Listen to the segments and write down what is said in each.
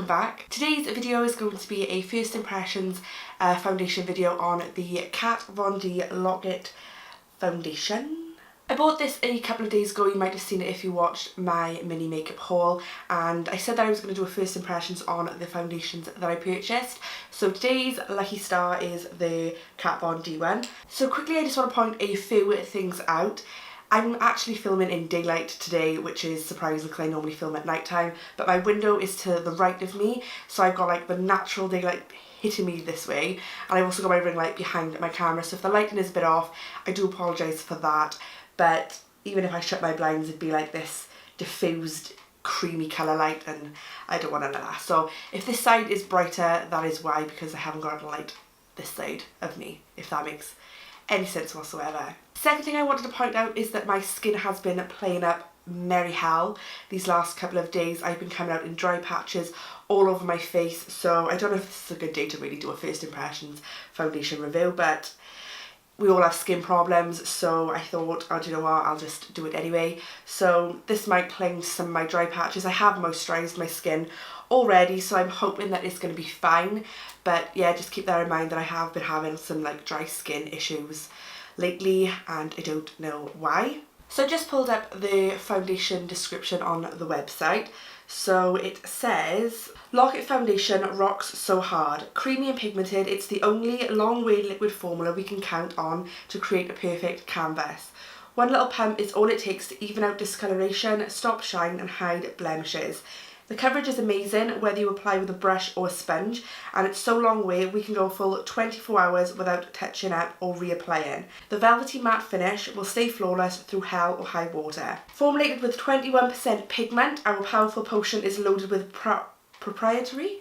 welcome back. Today's video is going to be a first impressions foundation video on the Kat Von D Lock-It foundation. I bought this a couple of days ago. You might have seen it if you watched my mini makeup haul, and I said that I was going to do a first impressions on the foundations that I purchased. So today's lucky star is the Kat Von D one. So quickly I just want to point a few things out. I'm actually filming in daylight today, which is surprising because I normally film at night time, but my window is to the right of me, so I've got like the natural daylight hitting me this way, and I've also got my ring light behind my camera, so if the lighting is a bit off, I do apologise for that. But even if I shut my blinds, it'd be like this diffused creamy colour light, and I don't want none of that. So if this side is brighter, that is why, because I haven't got a light this side of me, if that makes any sense whatsoever. Second thing I wanted to point out is that my skin has been playing up merry hell these last couple of days. I've been coming out in dry patches all over my face, so I don't know if this is a good day to really do a first impressions foundation review, but we all have skin problems, so I thought, oh, do you know what, I'll just do it anyway. So this might cling to some of my dry patches. I have moisturised my skin already, so I'm hoping that it's going to be fine. But yeah, just keep that in mind that I have been having some like dry skin issues lately, and I don't know why. So I just pulled up the foundation description on the website. So it says, Lock-It foundation rocks so hard. Creamy and pigmented, it's the only long-wear liquid formula we can count on to create a perfect canvas. One little pump is all it takes to even out discoloration, stop shine and hide blemishes. The coverage is amazing whether you apply with a brush or a sponge, and it's so long wear we can go full 24 hours without touching up or reapplying. The velvety matte finish will stay flawless through hell or high water. Formulated with 21% pigment, our powerful potion is loaded with proprietary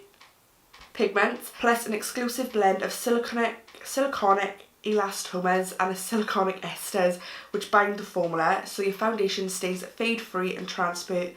pigments, plus an exclusive blend of siliconic elastomers and siliconic esters which bind the formula so your foundation stays fade free and transfer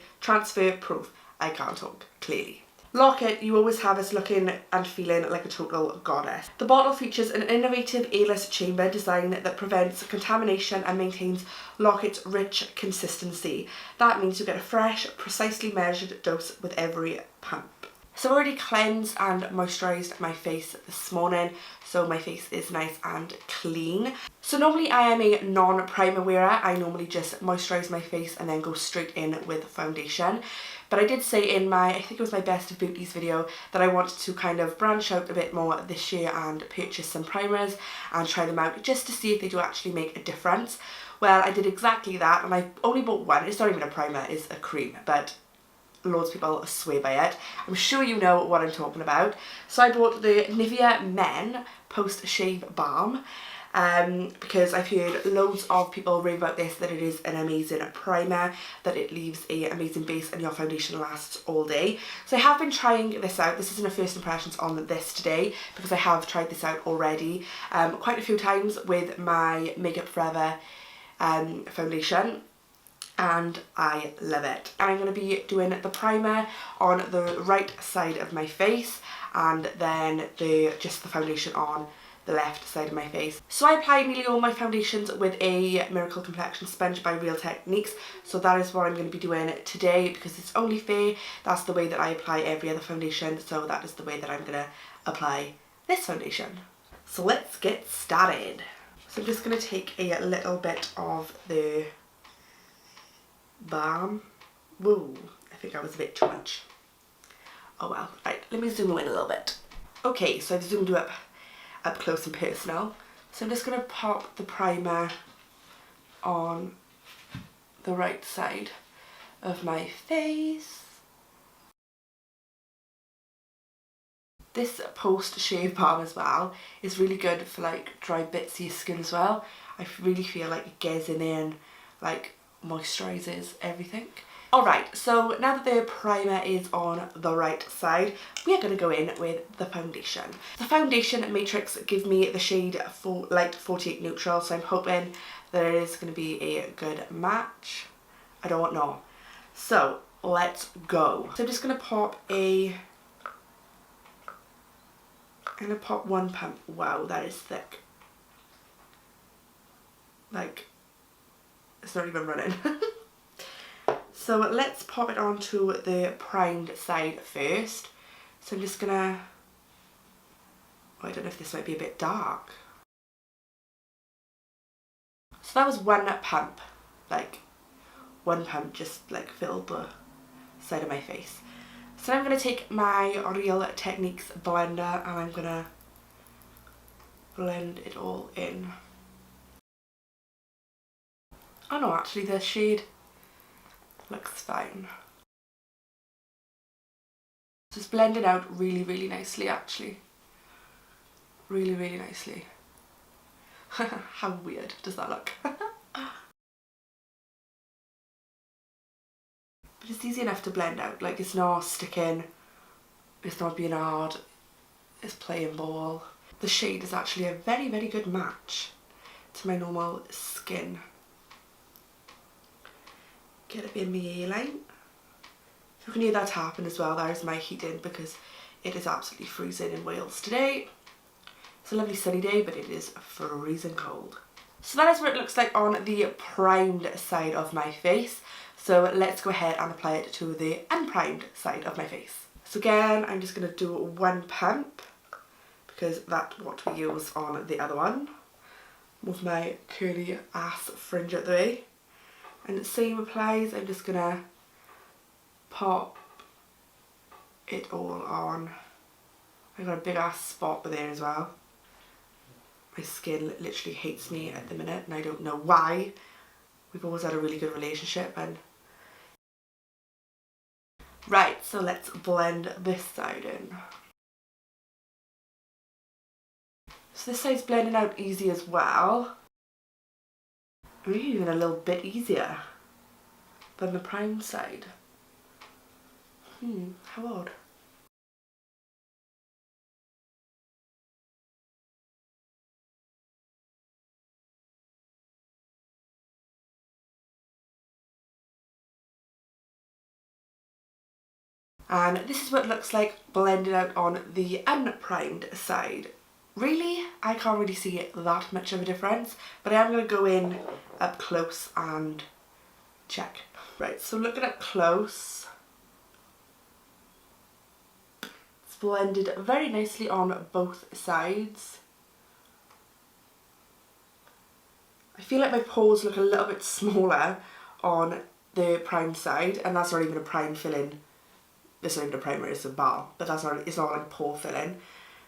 proof. I can't talk clearly. Lock-It, you always have us looking and feeling like a total goddess. The bottle features an innovative airless chamber design that prevents contamination and maintains Lock-It's rich consistency. That means you get a fresh, precisely measured dose with every pump. So I've already cleansed and moisturised my face this morning, so my face is nice and clean. So normally I am a non-primer wearer. I normally just moisturise my face and then go straight in with foundation. But I did say in my, I think it was my best of beauties video, that I wanted to kind of branch out a bit more this year and purchase some primers and try them out just to see if they do actually make a difference. Well, I did exactly that, and I only bought one. It's not even a primer, it's a cream, but loads of people swear by it. I'm sure you know what I'm talking about. So I bought the Nivea Men Post Shave Balm because I've heard loads of people rave about this, that it is an amazing primer, that it leaves an amazing base and your foundation lasts all day. So I have been trying this out. This isn't a first impressions on this today because I have tried this out already quite a few times with my Makeup Forever foundation, and I love it. And I'm going to be doing the primer on the right side of my face, and then just the foundation on the left side of my face. So I apply nearly all my foundations with a Miracle Complexion sponge by Real Techniques, so that is what I'm going to be doing today because it's only fair. That's the way that I apply every other foundation, so that is the way that I'm going to apply this foundation. So let's get started. So I'm just going to take a little bit of the balm. Whoa, I think that was a bit too much. Oh well. Right, let me zoom in a little bit. Okay, so I've zoomed you up close and personal. So I'm just going to pop the primer on the right side of my face. This post shave balm as well is really good for like dry bits of your skin as well. I really feel like it gets in there and like moisturises everything. Alright, so now that the primer is on the right side, we are going to go in with the foundation. The foundation matrix gives me the shade Light 48 Neutral, so I'm hoping that it is going to be a good match. I don't know. So let's go. So I'm just going to pop one pump. Wow, that is thick. Like, it's not even running. So let's pop it onto the primed side first. So I'm just gonna, oh, I don't know if this might be a bit dark. So that was one pump, like one pump just like filled the side of my face. So now I'm going to take my Real Techniques blender and I'm going to blend it all in. Oh no, actually the shade looks fine. So it's blended out really, really nicely actually. Really, really nicely. How weird does that look? But it's easy enough to blend out, like it's not sticking, it's not being hard, it's playing ball. The shade is actually a very, very good match to my normal skin. Get a bit of my A-line. If you can hear that happen as well, there's my heating because it is absolutely freezing in Wales today. It's a lovely sunny day, but it is freezing cold. So that is what it looks like on the primed side of my face. So let's go ahead and apply it to the unprimed side of my face. So again, I'm just going to do one pump because that's what we use on the other one. Move my curly ass fringe out the way. And the same applies, I'm just going to pop it all on. I've got a big ass spot there as well. My skin literally hates me at the minute and I don't know why. We've always had a really good relationship and... Right, so let's blend this side in. So this side's blending out easy as well. Maybe even a little bit easier than the prime side. How odd. And this is what it looks like blended out on the unprimed side. Really, I can't really see that much of a difference, but I am going to go in up close and check. Right, so looking up close, it's blended very nicely on both sides. I feel like my pores look a little bit smaller on the primed side, and that's not even a prime fill-in. This isn't even a primer, it's a balm, but that's not, it's not like pore fill-in.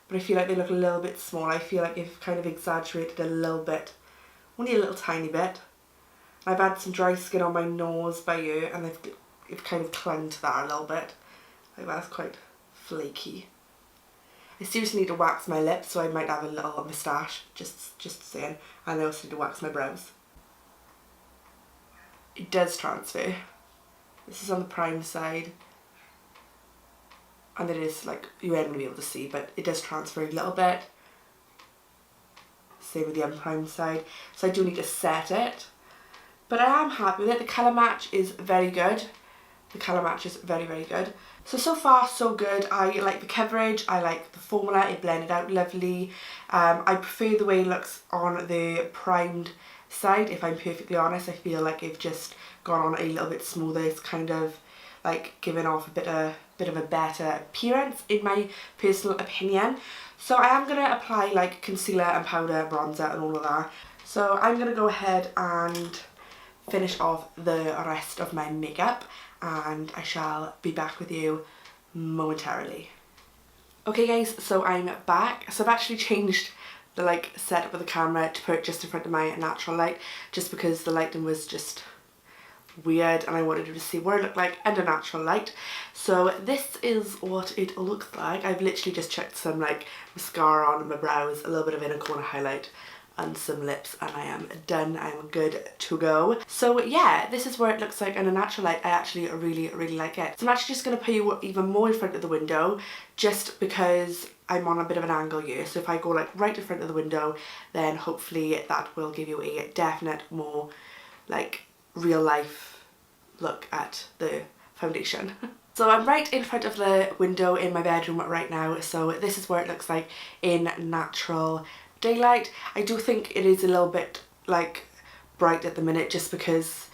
But I feel like they look a little bit small. I feel like they've kind of exaggerated a little bit, only a little tiny bit. I've had some dry skin on my nose by you and they've kind of clung to that a little bit. Like that's quite flaky. I seriously need to wax my lips, so I might have a little moustache, just saying. And I also need to wax my brows. It does transfer. This is on the prime side. And it is like, you aren't going to be able to see, but it does transfer a little bit. Same with the unprimed side. So I do need to set it. But I am happy with it. The colour match is very good. The colour match is very, very good. So far so good. I like the coverage. I like the formula. It blended out lovely. I prefer the way it looks on the primed side. If I'm perfectly honest, I feel like it's just gone on a little bit smoother. It's kind of like giving off a bit of a better appearance in my personal opinion. So I am going to apply like concealer and powder, bronzer and all of that. So I'm going to go ahead and finish off the rest of my makeup and I shall be back with you momentarily. Okay guys, so I'm back. So I've actually changed the like setup of the camera to put it just in front of my natural light, just because the lighting was just weird and I wanted you to see what it looked like under natural light. So this is what it looks like. I've literally just chucked some like mascara on my brows, a little bit of inner corner highlight and some lips and I am done. I'm good to go. So yeah, this is what it looks like under natural light. I actually really, really like it. So I'm actually just going to put you even more in front of the window just because I'm on a bit of an angle here. So if I go like right in front of the window, then hopefully that will give you a definite more like real life look at the foundation. So I'm right in front of the window in my bedroom right now, so this is where it looks like in natural daylight. I do think it is a little bit like bright at the minute just because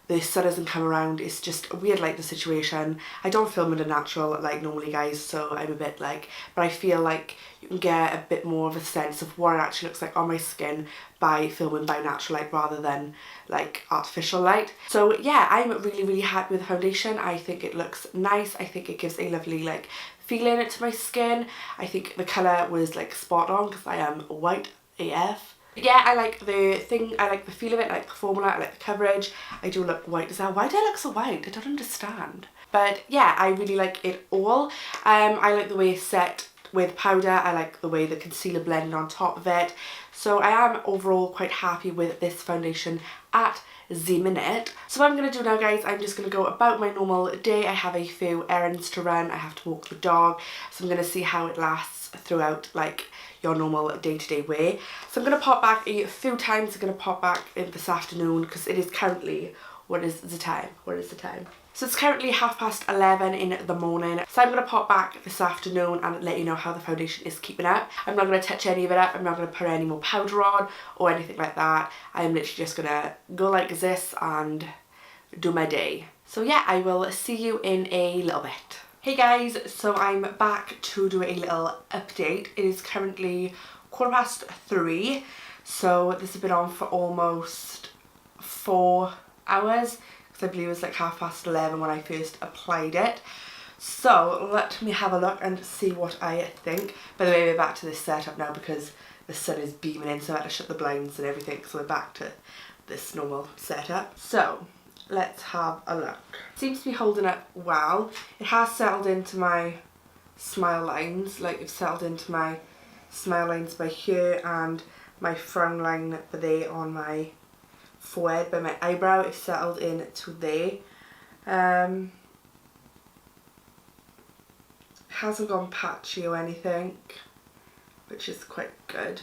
the sun hasn't come around. It's just a weird lighting situation. I don't film in a natural light normally, guys, so I'm a bit like, but I feel like you can get a bit more of a sense of what it actually looks like on my skin by filming by natural light rather than like artificial light. So yeah, I'm really happy with the foundation. I think it looks nice. I think it gives a lovely like feeling to my skin. I think the colour was like spot on because I am white AF. Yeah, I like the thing, I like the feel of it, I like the formula, I like the coverage. I do look white as well. Why do I look so white? I don't understand. But yeah, I really like it all. I like the way it's set with powder. I like the way the concealer blended on top of it. So I am overall quite happy with this foundation at the minute. So what I'm going to do now, guys, I'm just going to go about my normal day. I have a few errands to run. I have to walk the dog. So I'm going to see how it lasts throughout like your normal day-to-day way. So I'm going to pop back a few times. I'm going to pop back in this afternoon because it is currently, what is the time? So it's currently 11:30 in the morning. So I'm going to pop back this afternoon and let you know how the foundation is keeping up. I'm not going to touch any of it up. I'm not going to put any more powder on or anything like that. I'm literally just going to go like this and do my day. So yeah, I will see you in a little bit. Hey guys, so I'm back to do a little update. It is currently 3:15, so this has been on for almost 4 hours, because I believe it was like 11:30 when I first applied it. So let me have a look and see what I think. By the way, we're back to this setup now because the sun is beaming in, so I had to shut the blinds and everything, so we're back to this normal setup. So let's have a look. Seems to be holding up well. It has settled into my smile lines, like it's settled into my smile lines by here and my frown line by there on my forehead, by my eyebrow. It's settled into there. Hasn't gone patchy or anything, which is quite good.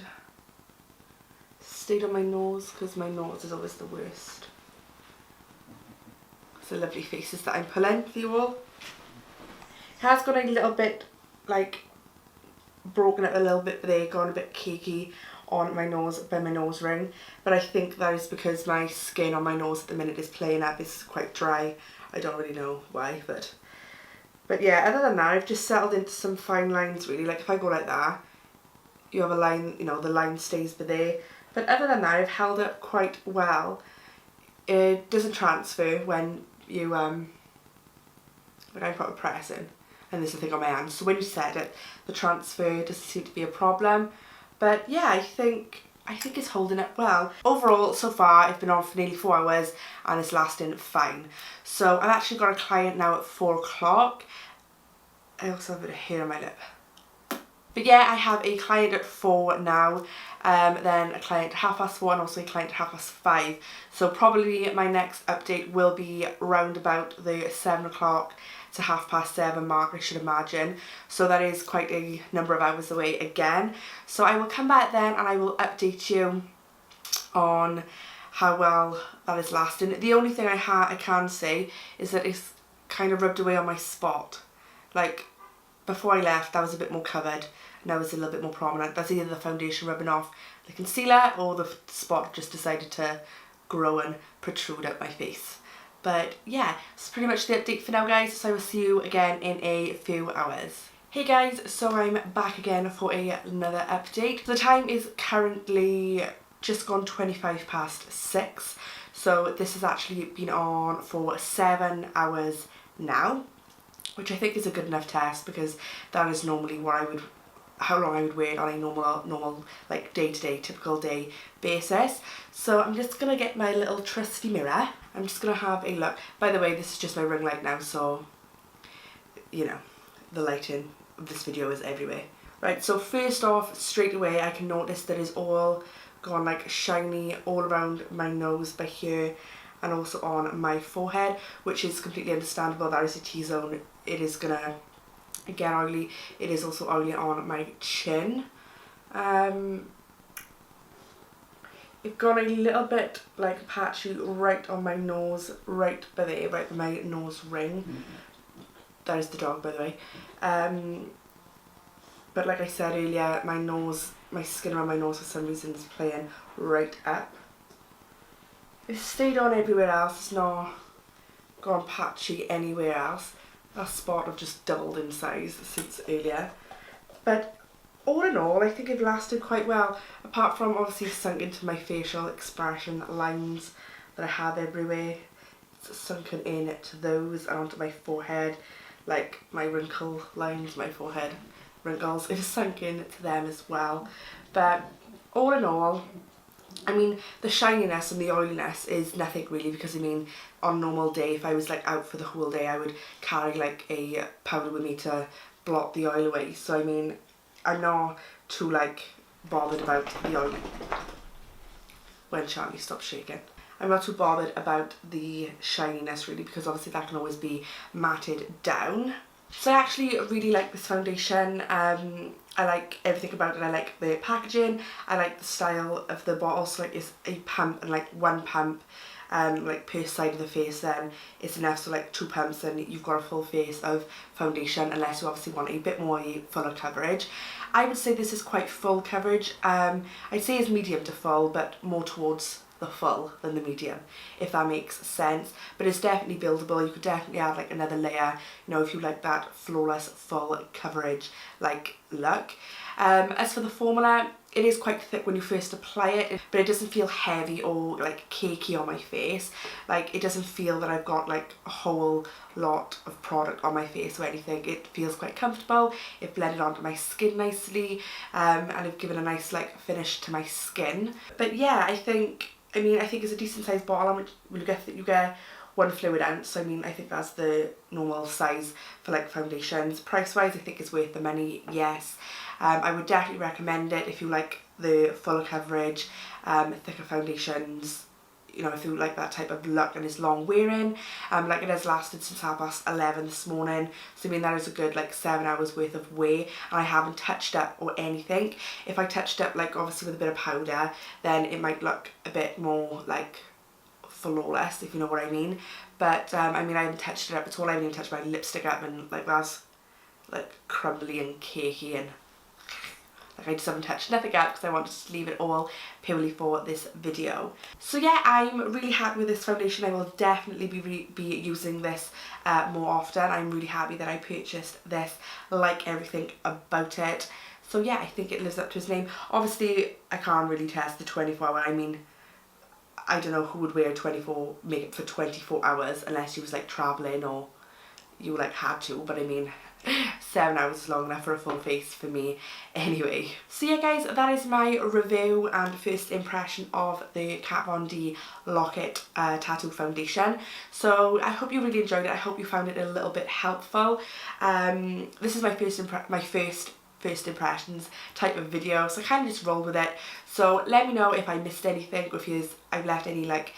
Stayed on my nose because my nose is always the worst. The lovely faces that I'm pulling for you all. It has gone a little bit like broken up a little bit there, gone a bit cakey on my nose by my nose ring, but I think that is because my skin on my nose at the minute is playing up. It's quite dry. I don't really know why, but yeah, other than that, I've just settled into some fine lines really. Like if I go like that, you have a line, you know, the line stays by there, but other than that I've held up quite well. It doesn't transfer when you when I put a pressing, and there's a thing on my hand, so when you set it, the transfer doesn't seem to be a problem. But yeah, I think it's holding up well. Overall, so far, I've been on for nearly 4 hours and it's lasting fine. So I've actually got a client now at 4 o'clock. I also have a bit of hair on my lip. But yeah, I have a client at 4 now, then a client at 4:30 and also a client at 5:30. So probably my next update will be round about the 7 o'clock to 7:30 mark, I should imagine. So that is quite a number of hours away again. So I will come back then and I will update you on how well that is lasting. The only thing I can say is that it's kind of rubbed away on my spot. Like before I left, that was a bit more covered. Now it's a little bit more prominent. That's either the foundation rubbing off the concealer or the spot just decided to grow and protrude out my face. But yeah, it's pretty much the update for now, guys. So I will see you again in a few hours. Hey guys, so I'm back again for another update. The time is currently just gone 6:25. So this has actually been on for 7 hours now, which I think is a good enough test because that is normally how long I would wait on a normal like day-to-day, typical day basis. So I'm just gonna get my little trusty mirror. I'm just gonna have a look. By the way, this is just my ring light now, so you know, the lighting of this video is everywhere. Right, so first off, straight away I can notice that it's all gone like shiny all around my nose by here and also on my forehead, which is completely understandable. That is a T-zone. It is gonna get oily. It is also oily on my chin. It got a little bit like patchy right on my nose, right by there, right by my nose ring. That is the dog, by the way. But like I said earlier, my skin around my nose for some reason is playing right up. It's stayed on everywhere else, it's not gone patchy anywhere else. That spot have just doubled in size since earlier. But all in all, I think it lasted quite well, apart from obviously sunk into my facial expression lines that I have everywhere. It's sunken in to those and onto my forehead, like my wrinkle lines, my forehead wrinkles, it's sunk in to them as well. But all in all, I mean, the shininess and the oiliness is nothing really, because I mean, on a normal day, if I was like out for the whole day, I would carry like a powder with me to blot the oil away. So I mean, I'm not too like bothered about the oil. When Charlie stops shaking. I'm not too bothered about the shininess really, because obviously that can always be matted down. So I actually really like this foundation. I like everything about it. I like the packaging, I like the style of the bottle, so like it's a pump and like one pump like per side of the face, then it's enough. So like 2 pumps and you've got a full face of foundation, unless you obviously want a bit more fuller coverage. I would say this is quite full coverage. I'd say it's medium to full, but more towards the full than the medium, if that makes sense. But it's definitely buildable. You could definitely add like another layer, you know, if you like that flawless full coverage like look. As for the formula, it is quite thick when you first apply it, but it doesn't feel heavy or like cakey on my face. Like, it doesn't feel that I've got like a whole lot of product on my face or anything. It feels quite comfortable. It blended onto my skin nicely, and I've given a nice like finish to my skin. But yeah, I think it's a decent sized bottle, and you get 1 fluid ounce. So I mean, I think that's the normal size for like foundations. Price wise, I think it's worth the money, yes. I would definitely recommend it if you like the fuller coverage, thicker foundations, you know, if you like that type of look and it's long wearing. Like, it has lasted since 11:30 this morning, so I mean that is a good like 7 hours worth of wear, and I haven't touched up or anything. If I touched up, like obviously with a bit of powder, then it might look a bit more like flawless, if you know what I mean. But I mean, I haven't touched it up at all. I haven't even touched my lipstick up, and like that's like crumbly and cakey, and like I just haven't touched nothing up because I wanted to leave it all purely for this video. So yeah, I'm really happy with this foundation. I will definitely be using this more often. I'm really happy that I purchased this, like everything about it. So yeah, I think it lives up to its name. Obviously, I can't really test the 24-hour. I mean, I don't know who would wear makeup for 24 hours unless you was like travelling or you like had to, but I mean, 7 hours is long enough for a full face for me anyway. So yeah guys, that is my review and first impression of the Kat Von D Lock-It Tattoo Foundation. So I hope you really enjoyed it. I hope you found it a little bit helpful. This is my first impressions type of video, so I kind of just roll with it. So let me know if I missed anything, or if I've left any like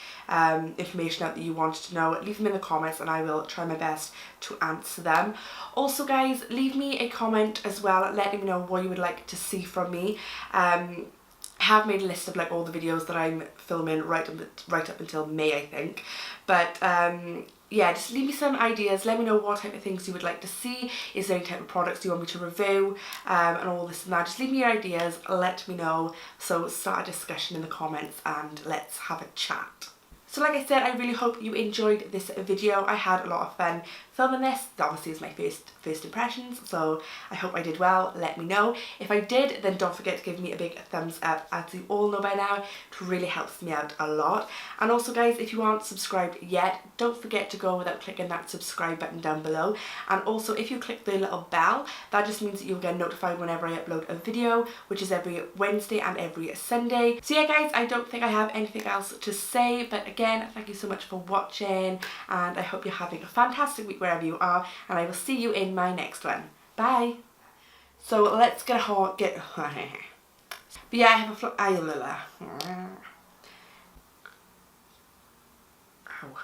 information out that you wanted to know. Leave them in the comments and I will try my best to answer them. Also guys, leave me a comment as well letting me know what you would like to see from me. I have made a list of like all the videos that I'm filming right up until May, I think. But yeah, just leave me some ideas. Let me know what type of things you would like to see. Is there any type of products you want me to review, and all this and that. Just leave me your ideas, let me know. So start a discussion in the comments and let's have a chat. So like I said, I really hope you enjoyed this video. I had a lot of fun filming this. Obviously it's my first impressions, so I hope I did well. Let me know. If I did, then don't forget to give me a big thumbs up, as you all know by now. It really helps me out a lot. And also guys, if you aren't subscribed yet, don't forget to go without clicking that subscribe button down below. And also, if you click the little bell, that just means that you'll get notified whenever I upload a video, which is every Wednesday and every Sunday. So yeah guys, I don't think I have anything else to say, but again, thank you so much for watching, and I hope you're having a fantastic week wherever you are, and I will see you in my next one. Bye. So let's get but yeah, I have a Ow.